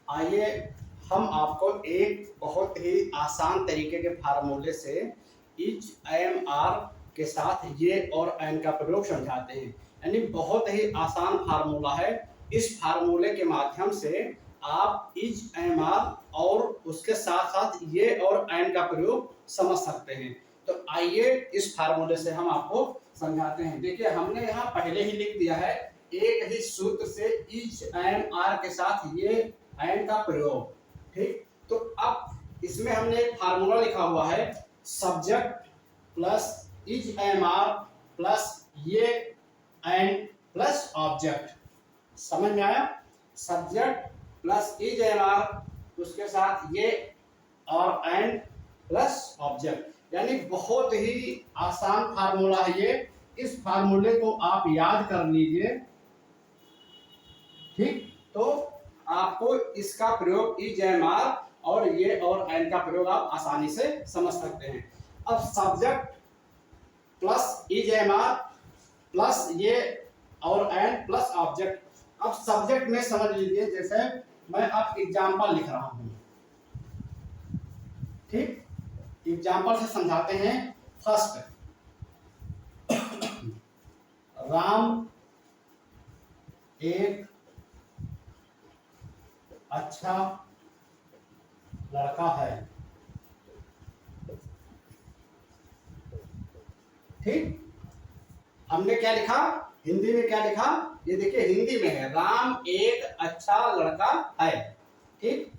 आइए हम आपको एक बहुत ही आसान तरीके के फार्मूले से इच एम आर के साथ ये और एन का प्रयोग समझाते हैं। यानी बहुत ही आसान फार्मूला है। इस फार्मूले के माध्यम से आप इच एम आर और उसके साथ साथ ये और एन का प्रयोग समझ सकते हैं। तो आइए इस फार्मूले से हम आपको समझाते हैं। देखिए हमने यहाँ पहले ही लिख दिया है, एक ही सूत्र से इच एम आर के साथ ये एन का प्रयोग। ठीक, तो अब इसमें हमने एक फार्मूला लिखा हुआ है, subject plus is am are plus a an plus object. समझ में आया? Subject plus is am are उसके साथ ये और एन प्लस ऑब्जेक्ट। यानी बहुत ही आसान फार्मूला है ये। इस फार्मूले को आप याद कर लीजिए। ठीक, तो आपको इसका प्रयोग इज एम आर और ये और एन का प्रयोग आप आसानी से समझ सकते हैं। अब subject plus is am are plus ये और एन प्लस ऑब्जेक्ट। अब सब्जेक्ट में समझ लीजिए, जैसे मैं अब एग्जाम्पल लिख रहा हूं। ठीक, एग्जाम्पल से समझाते हैं। फर्स्ट, राम एक अच्छा लड़का है। ठीक, हमने क्या लिखा, हिंदी में क्या लिखा, ये देखिए हिंदी में है, राम एक अच्छा लड़का है। ठीक,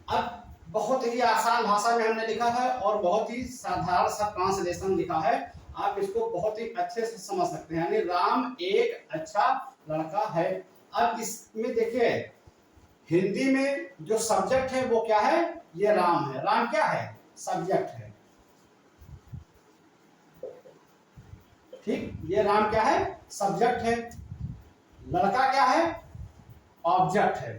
अब बहुत ही आसान भाषा में हमने लिखा है और बहुत ही साधारण सा ट्रांसलेशन लिखा है। आप इसको बहुत ही अच्छे से समझ सकते हैं। यानी राम एक अच्छा लड़का है। अब इसमें देखिए हिंदी में जो सब्जेक्ट है वो क्या है, ये राम है। राम क्या है, सब्जेक्ट है। ठीक, ये राम क्या है, सब्जेक्ट है। लड़का क्या है, ऑब्जेक्ट है।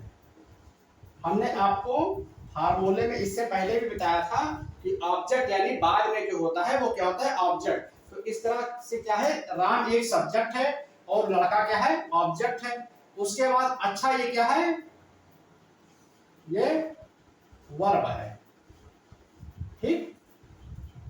हमने आपको फार्मूले में इससे पहले भी बताया था कि ऑब्जेक्ट यानी बाद में जो होता है वो क्या होता है, ऑब्जेक्ट। तो इस तरह से क्या है, राम एक सब्जेक्ट है और लड़का क्या है, ऑब्जेक्ट है। उसके बाद अच्छा ये क्या है, ये वर्ब है। ठीक,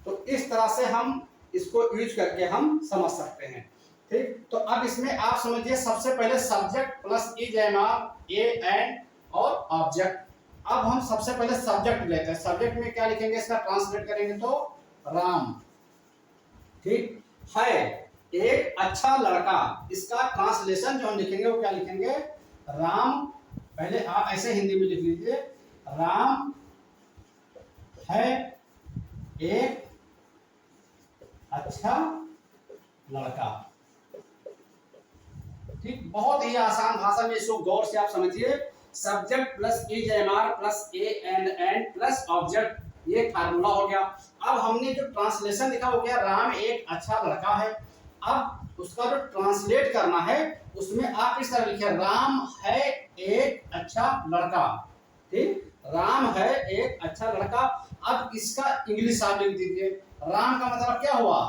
तो इस तरह से हम इसको यूज करके हम समझ सकते हैं। ठीक, तो अब इसमें आप समझिए, सबसे पहले subject plus is am are a an और ऑब्जेक्ट। अब हम सबसे पहले सब्जेक्ट लेते हैं। सब्जेक्ट में क्या लिखेंगे, इसका ट्रांसलेट करेंगे तो राम। ठीक है, एक अच्छा लड़का। इसका ट्रांसलेशन जो हम लिखेंगे वो क्या लिखेंगे, राम। पहले आप ऐसे हिंदी में लिख लीजिए, राम है एक अच्छा लड़का। ठीक, बहुत ही आसान भाषा में इसको गौर से आप समझिए। Subject plus is am are plus a an an plus object, ये फार्मूला हो गया। अब हमने जो ट्रांसलेशन लिखा हो गया, राम एक अच्छा लड़का है। अब उसका जो ट्रांसलेट करना है उसमें आप इस तरह लिखिए, राम है एक अच्छा लड़का। ठीक, राम है एक अच्छा लड़का। अब इसका इंग्लिश आप लिख दीजिए। राम का मतलब क्या हुआ,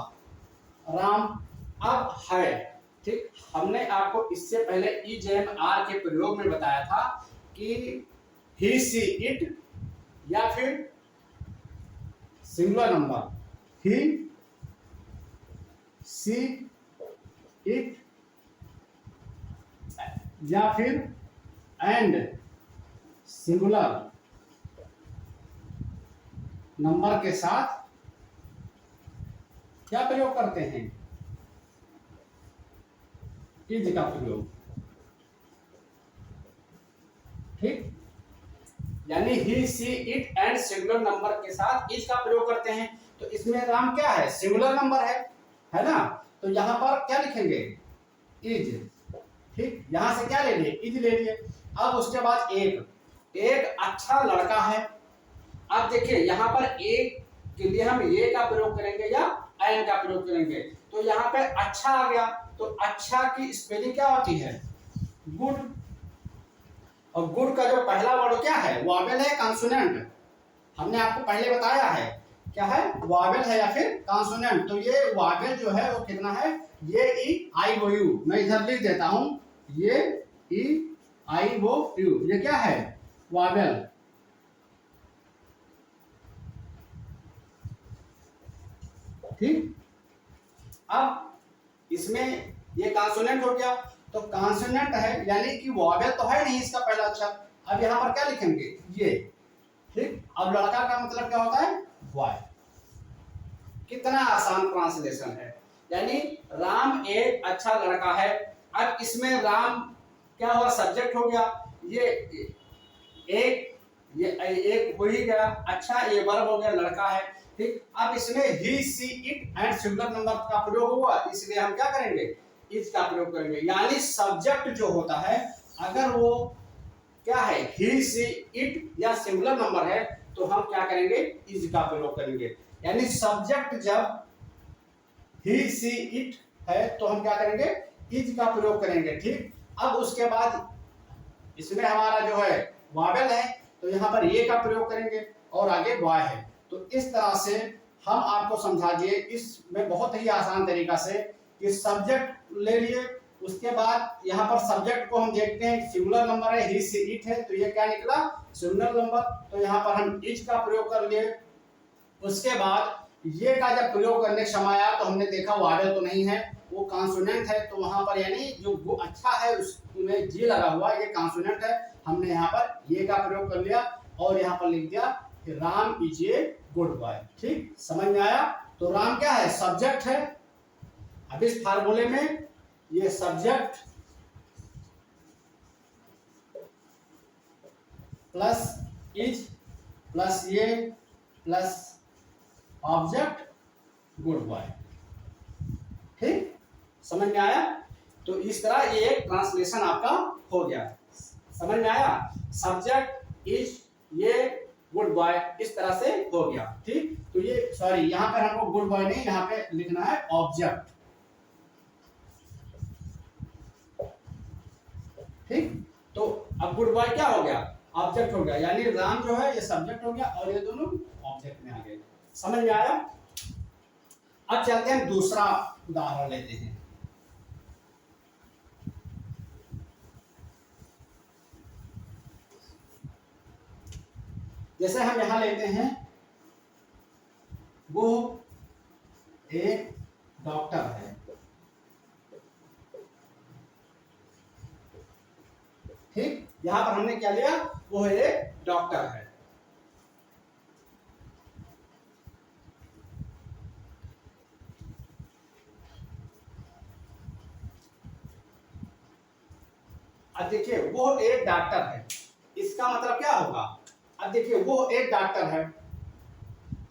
राम। अब है। ठीक, हमने आपको इससे पहले इज एम आर के प्रयोग में बताया था कि ही सी इट या फिर singular number, he she it या फिर एंड सिंगुलर नंबर के साथ क्या प्रयोग करते हैं, इज का प्रयोग। ठीक, यानी he she it and singular number के साथ इज का प्रयोग करते हैं। तो इसमें राम क्या है, सिंगुलर नंबर है ना। तो यहां पर क्या लिखेंगे, इज। ठीक, यहां से क्या ले लिए, इज ले लिए। अब उसके बाद एक अच्छा लड़का है। अब देखिए यहां पर एक के लिए हम ये का प्रयोग करेंगे या एन का प्रयोग करेंगे। तो यहाँ पे अच्छा आ गया, तो अच्छा की स्पेलिंग क्या होती है, गुड। और गुड का जो पहला वर्ड क्या है, वावेल है, कॉन्सोनेंट। हमने आपको पहले बताया है क्या है, वावेल है या फिर कॉन्सोनेंट। तो ये वावेल जो है वो कितना है, ये ई आई ओ यू। मैं इधर लिख देता हूं, ये ई आई ओ यू, ये क्या है, वावेल। ठीक, अब इसमें ये कॉन्सोनेंट हो गया, तो कॉन्सोनेंट है यानी कि वावेल तो है नहीं इसका पहला अक्षर। अब यहाँ पर क्या लिखेंगे ये। ठीक, अब लड़का का मतलब क्या होता है बॉय। कितना आसान ट्रांसलेशन है, यानी राम एक अच्छा लड़का है। अब इसमें राम क्या हुआ, सब्जेक्ट हो गया, ये एक हो ही गया, अच्छा ये वर्ब हो गया, लड़का है। ठीक, अब इसमें he she it and singular number का प्रयोग हुआ, इसलिए हम क्या करेंगे, इज का प्रयोग करेंगे। यानी सब्जेक्ट जो होता है अगर वो क्या है ही सी इट या सिंगुलर नंबर है तो हम क्या करेंगे, इज का प्रयोग करेंगे। यानी सब्जेक्ट जब ही सी इट है तो हम क्या करेंगे, इज का प्रयोग करेंगे। ठीक, अब उसके बाद इसमें हमारा जो है वावेल है तो यहाँ पर ये का प्रयोग करेंगे और आगे बॉय है। तो इस तरह से हम आपको समझा दिए इसमें बहुत ही आसान तरीका से कि सब्जेक्ट ले लिए, उसके बाद यहाँ पर सब्जेक्ट को हम देखते हैं सिंगुलर नंबर है, ही सी इट है, तो ये क्या निकला सिंगुलर नंबर, तो यहाँ पर हम इज का प्रयोग कर लिए। उसके बाद ये का जब प्रयोग करने के समय आया तो हमने देखा वावेल तो नहीं है, वो कॉन्सोनेंट है, तो वहां पर यानी जो अच्छा है उसमें जी लगा हुआ, ये कॉन्सोनेंट है, हमने यहाँ पर ये का प्रयोग कर लिया और यहाँ पर लिख दिया कि Ram is a good boy. ठीक, समझ में आया। तो राम क्या है, सब्जेक्ट है। अब इस फार्मूले में ये सब्जेक्ट प्लस इज प्लस ये प्लस ऑब्जेक्ट गुड बॉय। ठीक, समझ में आया। तो इस तरह ये एक ट्रांसलेशन आपका हो गया, समझ में आया। सब्जेक्ट इज ये गुड बॉय इस तरह से हो गया। ठीक, तो ये सॉरी यहाँ पर हमको गुड बॉय नहीं, यहाँ पे लिखना है ऑब्जेक्ट। ठीक, तो अब गुड बॉय क्या हो गया, ऑब्जेक्ट हो गया, यानी राम जो है ये सब्जेक्ट हो गया और ये दोनों ऑब्जेक्ट में आ गए। समझ में आया। अब चलते हैं दूसरा उदाहरण लेते हैं। जैसे हम यहां लेते हैं वो एक डॉक्टर है। ठीक, यहां पर हमने क्या लिया, वो एक डॉक्टर है। अब देखिए वो एक डॉक्टर है, इसका मतलब क्या होगा, अब देखिए वो एक डॉक्टर है।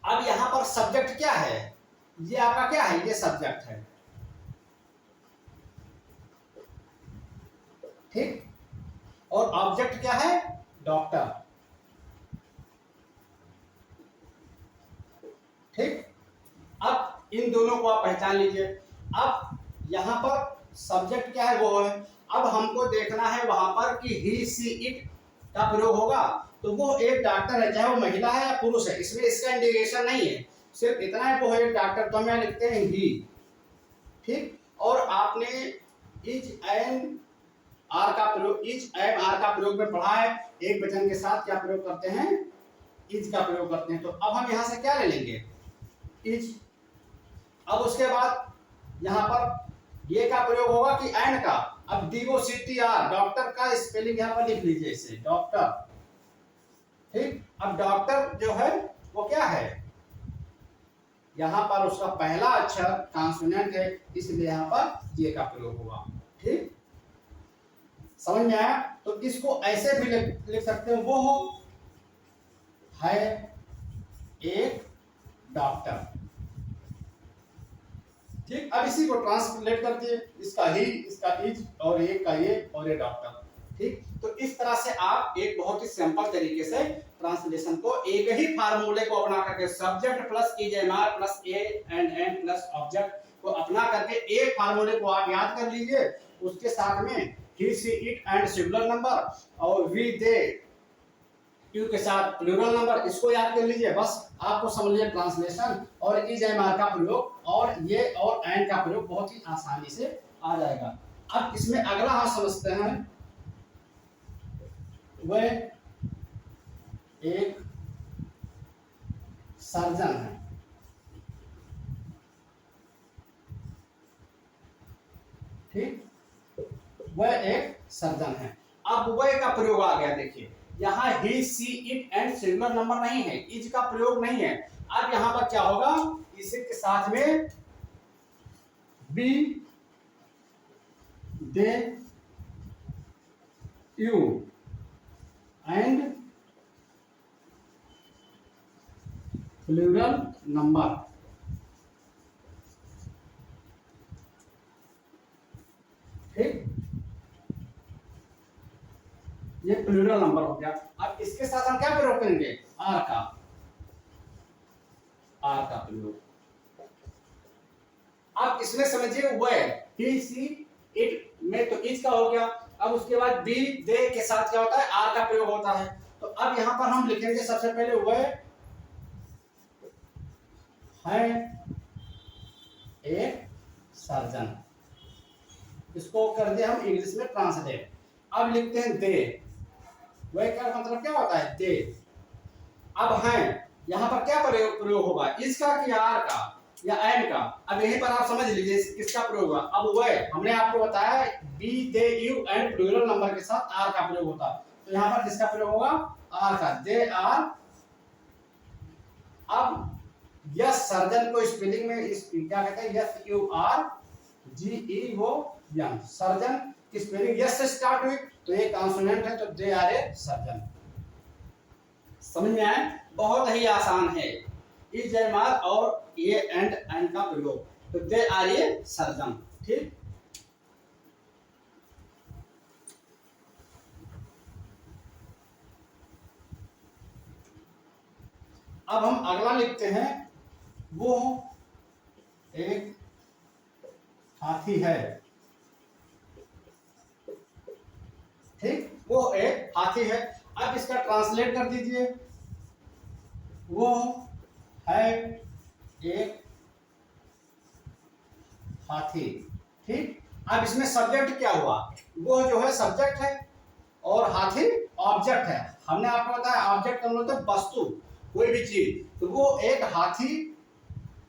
अब यहां पर सब्जेक्ट क्या है, ये आपका क्या है, ये सब्जेक्ट है। ठीक, और ऑब्जेक्ट क्या है, डॉक्टर। ठीक, अब इन दोनों को आप पहचान लीजिए। अब यहां पर सब्जेक्ट क्या है, वो है। अब हमको देखना है वहां पर कि ही सी इट का प्रयोग होगा, तो वो एक डॉक्टर है, चाहे वो महिला है या पुरुष है, इसमें इसका इंडिकेशन नहीं है, सिर्फ इतना है वो एक डॉक्टर, तो हम यहाँ लिखते हैं ही। ठीक, और आपने इज एन आर का प्रयोग, इज एम आर का प्रयोग में पढ़ा है, एक वचन के साथ क्या प्रयोग करते हैं, इज का प्रयोग करते हैं। तो अब हम यहां से क्या ले लेंगे, इज। अब उसके बाद यहां पर ये का प्रयोग होगा कि एंड का। अब DOCTR डॉक्टर का स्पेलिंग यहां पर लिख लीजिए, इसे डॉक्टर। ठीक, अब डॉक्टर जो है वो क्या है, यहां पर उसका पहला अक्षर कॉन्सोनेंट है, इसलिए यहां पर ये का प्रयोग होगा। ठीक, समझ में आया। तो इसको ऐसे भी लिख सकते हैं, वो है एक डॉक्टर। ठीक, अब इसी को ट्रांसलेट कर दिए, इसका ही, इसका इज और एक का ये और ये डॉक्टर। ठीक, तो इस तरह से आप एक बहुत ही सिंपल तरीके से ट्रांसलेशन को एक ही फार्मूले को अपना करके subject plus is am are plus a and an plus object को अपना करके एक फार्मूले को आप याद कर लीजिए। उसके साथ में he she it and singular number और वी दे यू के साथ प्लूरल नंबर, इसको याद कर लीजिए। बस आपको समझ लीजिए ट्रांसलेशन और इज एम आर का प्रयोग और ये और एंड का प्रयोग बहुत ही आसानी से आ जाएगा। अब इसमें अगला हम समझते हैं वह एक सर्जन है। ठीक, वह एक सर्जन है। अब वह का प्रयोग आ गया, देखिए यहाँ he she it and singular number नहीं है, इज का प्रयोग नहीं है। अब यहाँ पर क्या होगा, इसी के साथ में be they you and plural number. ठीक, ये प्लूरल नंबर हो गया। अब इसके साथ हम क्या प्रयोग करेंगे, आर का प्रयोग। आप इसमें समझिए वह ही सी इट में तो इज का हो गया। अब उसके बाद बी दे के साथ क्या होता है, आर का प्रयोग होता है। तो अब यहां पर हम लिखेंगे सबसे पहले वह है एक सर्जन, इसको कर दिया हम इंग्लिश में ट्रांसलेट। अब लिखते हैं दे, वह क्या मतलब क्या होता है, दे। अब है यहाँ पर क्या प्रयोग होगा, इसका कि आर का या एन का। अब यहीं पर आप समझ लीजिए किसका प्रयोग होगा। अब वह हमने आपको बताया be they you and plural number के साथ आर का प्रयोग होता है, तो यहाँ पर किसका प्रयोग होगा, आर का, दे आर। अब यस सर्जन को स्पेलिंग में क्या कहते हैं, यस यू आर जी ई वो यन, सर्जन की स्पेलिंग यस से स्टार्ट हुई तो ये कॉन्सोनेंट है, तो दे आर ए सर्जन। समझ में आए, बहुत ही आसान है। इज एमार और ये एंड का प्रयोग, तो दे आर ए सर्जन। ठीक, अब हम अगला लिखते हैं, वो एक हाथी है। ठीक, वो एक हाथी है। अब इसका ट्रांसलेट कर दीजिए, वो है एक हाथी। ठीक, अब इसमें सब्जेक्ट क्या हुआ, वो जो है सब्जेक्ट है और हाथी ऑब्जेक्ट है। हमने आपको बताया ऑब्जेक्ट का मतलब वस्तु, कोई भी चीज, तो वो एक हाथी।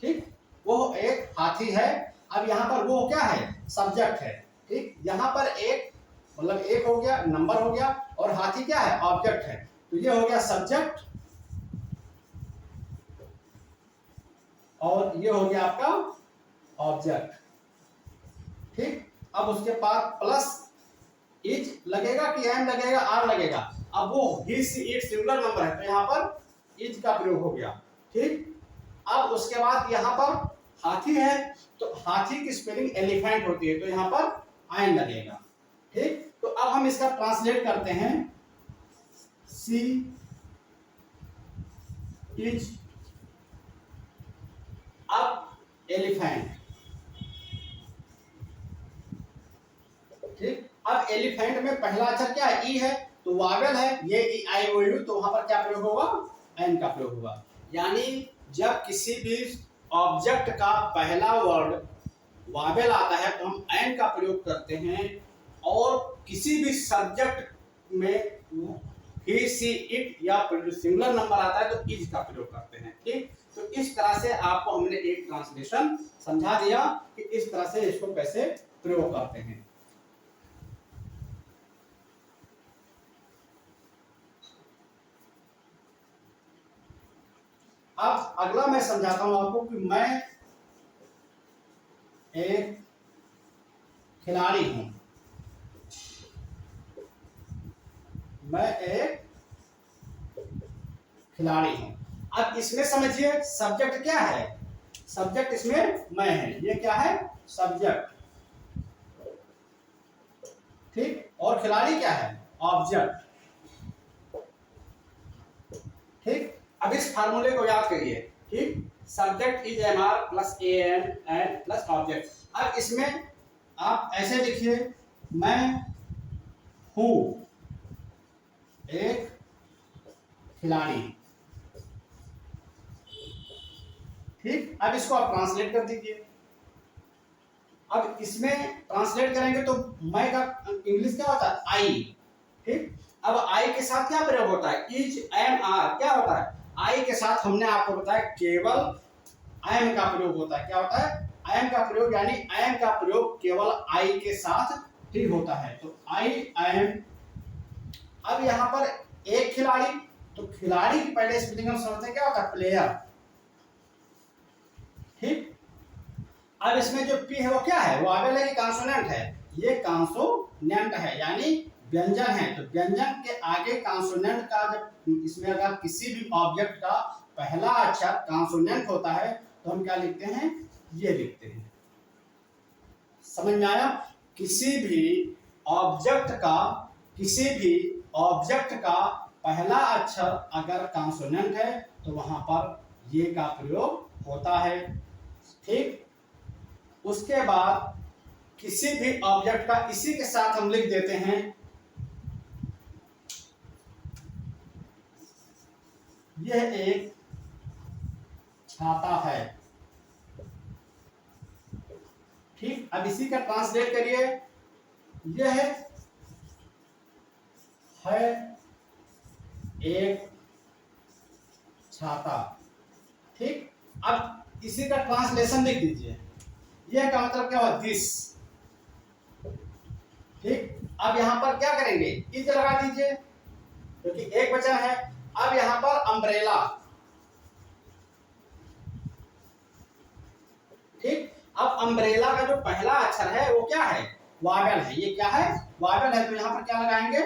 ठीक, वो एक हाथी है। अब यहाँ पर वो क्या है, सब्जेक्ट है। ठीक, यहाँ पर एक मतलब एक हो गया, नंबर हो गया, और हाथी क्या है, ऑब्जेक्ट है। तो ये हो गया सब्जेक्ट और ये हो गया आपका ऑब्जेक्ट। ठीक, अब उसके बाद प्लस इज लगेगा कि एम लगेगा, आर लगेगा। अब वो ही सी इट सिंगुलर नंबर है, तो यहाँ पर इज का प्रयोग हो गया। ठीक, अब उसके बाद यहाँ पर हाथी है, तो हाथी की स्पेलिंग एलिफेंट होती है, तो यहाँ पर आइन लगेगा। ठीक, तो अब हम इसका ट्रांसलेट करते हैं, सी इज अब एलिफेंट। ठीक, अब एलिफेंट में पहला अक्षर क्या है, ई है, तो वावेल है, ये ई आई ओ यू, तो वहां पर क्या प्रयोग होगा, एन का प्रयोग होगा। यानी जब किसी भी ऑब्जेक्ट का पहला वर्ड वावेल आता है तो हम एन का प्रयोग करते हैं, और किसी भी सब्जेक्ट में ही सी इट या सिंगुलर नंबर आता है तो इज का प्रयोग करते हैं। ठीक, तो इस तरह से आपको हमने एक ट्रांसलेशन समझा दिया कि इस तरह से इसको कैसे प्रयोग करते हैं। अब अगला मैं समझाता हूं आपको कि मैं एक खिलाड़ी हूं। मैं एक खिलाड़ी हूं। अब इसमें समझिए सब्जेक्ट क्या है, सब्जेक्ट इसमें मैं है, ये क्या है, सब्जेक्ट। ठीक, और खिलाड़ी क्या है, ऑब्जेक्ट। ठीक, अब इस फार्मूले को याद करिए। ठीक, subject is am are plus a an plus object. अब इसमें आप ऐसे लिखिए, मैं हूं एक खिलाड़ी। ठीक, अब इसको आप ट्रांसलेट कर दीजिए। अब इसमें ट्रांसलेट करेंगे तो मैं का इंग्लिश क्या होता है, आई। ठीक, अब आई के साथ क्या प्रयोग होता है, इज एम आर क्या होता है, आई के साथ हमने आपको बताया केवल एम का प्रयोग होता है। क्या होता है, एम का प्रयोग, यानी एम का प्रयोग केवल आई के साथ ही होता है। तो आई एम। अब यहाँ पर एक खिलाड़ी, तो खिलाड़ी की पहले स्पेलिंग हम समझते हैं क्या होता है, प्लेयर। ठीक, अब इसमें जो पी है वो क्या है, वो आवेल है कि कॉन्सोनेंट है, ये कॉन्सोनेंट है यानी व्यंजन है। तो व्यंजन के आगे कॉन्सोनेंट का जब इसमें अगर किसी भी ऑब्जेक्ट का पहला अक्षर कॉन्सोनेंट होता है तो हम क्या लिखते हैं, ये लिखते हैं। समझ में आया, किसी भी ऑब्जेक्ट का पहला अक्षर अगर कॉन्सोनेंट है तो वहां पर ये का प्रयोग होता है। ठीक, उसके बाद किसी भी ऑब्जेक्ट का इसी के साथ हम लिख देते हैं, यह एक छाता है। ठीक, अब इसी का ट्रांसलेट करिए, यह है एक छाता। ठीक, अब इसी का ट्रांसलेशन लिख दीजिए, यह का मतलब क्या हुआ, दिस। ठीक, अब यहां पर क्या करेंगे, इज लगा दीजिए क्योंकि एक बचा है। अब यहां पर अम्ब्रेला। ठीक, अब अम्ब्रेला का जो पहला अक्षर है वो क्या है, वावेल है। ये क्या है, वावेल है, तो यहां पर क्या लगाएंगे,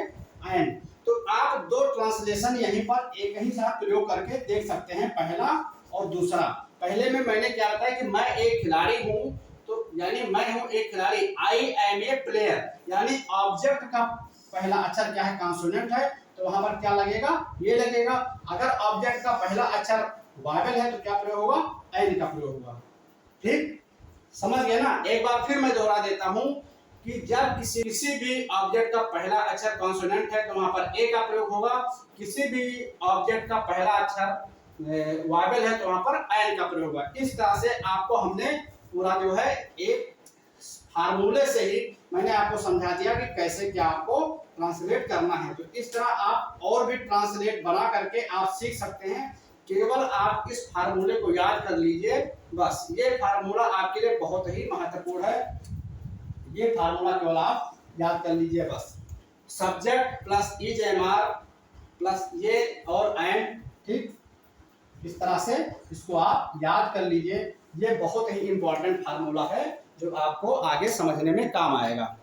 एन। तो आप दो ट्रांसलेशन यहीं पर एक ही साथ प्रयोग करके देख सकते हैं, पहला और दूसरा। पहले में मैंने क्या बताया कि मैं एक खिलाड़ी हूं, तो यानी मैं हूं एक खिलाड़ी, आई एम ए प्लेयर, यानी ऑब्जेक्ट का पहला अक्षर क्या है, कॉन्सोनेंट है, तो वहां पर क्या लगेगा, ये लगेगा। अगर ऑब्जेक्ट का पहला अक्षर वावेल है तो क्या प्रयोग होगा, एन का प्रयोग होगा। ठीक, समझ गए ना। एक बार फिर मैं दोहरा देता हूं कि जब किसी भी ऑब्जेक्ट का पहला अक्षर कॉन्सोनेंट है तो वहां पर ए का प्रयोग होगा, किसी भी ऑब्जेक्ट का पहला अक्षर वावेल है तो वहां पर एन का प्रयोग होगा। इस तरह से आपको हमने पूरा जो है एक फार्मूले से ही मैंने आपको समझा दिया कि कैसे क्या आपको ट्रांसलेट करना है। तो इस तरह आप और भी ट्रांसलेट बना करके आप सीख सकते हैं। केवल आप इस फार्मूले को याद कर लीजिए, बस ये फार्मूला आपके लिए बहुत ही महत्वपूर्ण है। ये फार्मूला केवल आप याद कर लीजिए बस, subject plus is am are plus ये और एंड। ठीक, इस तरह से इसको आप याद कर लीजिए। ये बहुत ही इंपॉर्टेंट फार्मूला है जो आपको आगे समझने में काम आएगा।